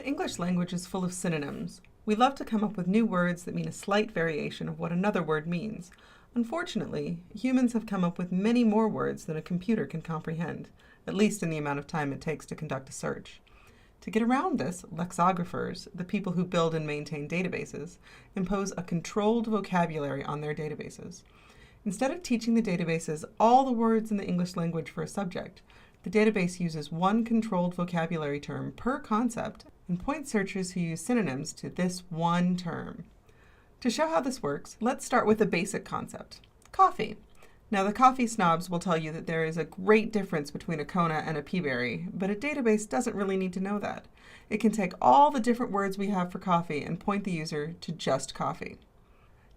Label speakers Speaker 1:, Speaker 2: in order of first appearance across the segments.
Speaker 1: The English language is full of synonyms. We love to come up with new words that mean a slight variation of what another word means. Unfortunately, humans have come up with many more words than a computer can comprehend, at least in the amount of time it takes to conduct a search. To get around this, lexicographers, the people who build and maintain databases, impose a controlled vocabulary on their databases. Instead of teaching the databases all the words in the English language for a subject, the database uses one controlled vocabulary term per concept and points searchers who use synonyms to this one term. To show how this works, let's start with a basic concept: coffee. Now, the coffee snobs will tell you that there is a great difference between a Kona and a peaberry, but a database doesn't really need to know that. It can take all the different words we have for coffee and point the user to just coffee.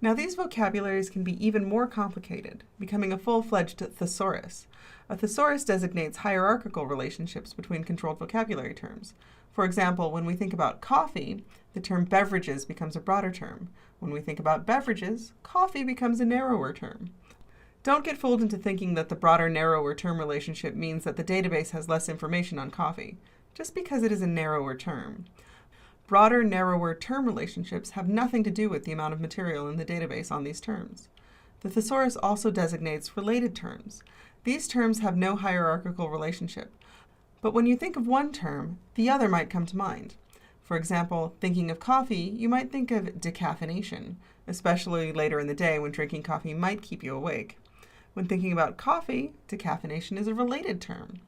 Speaker 1: Now, these vocabularies can be even more complicated, becoming a full-fledged thesaurus. A thesaurus designates hierarchical relationships between controlled vocabulary terms. For example, when we think about coffee, the term beverages becomes a broader term. When we think about beverages, coffee becomes a narrower term. Don't get fooled into thinking that the broader, narrower term relationship means that the database has less information on coffee, just because it is a narrower term. Broader, narrower term relationships have nothing to do with the amount of material in the database on these terms. The thesaurus also designates related terms. These terms have no hierarchical relationship, but when you think of one term, the other might come to mind. For example, thinking of coffee, you might think of decaffeination, especially later in the day when drinking coffee might keep you awake. When thinking about coffee, decaffeination is a related term.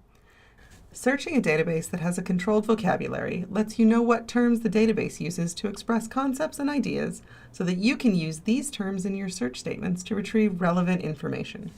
Speaker 1: Searching a database that has a controlled vocabulary lets you know what terms the database uses to express concepts and ideas so that you can use these terms in your search statements to retrieve relevant information.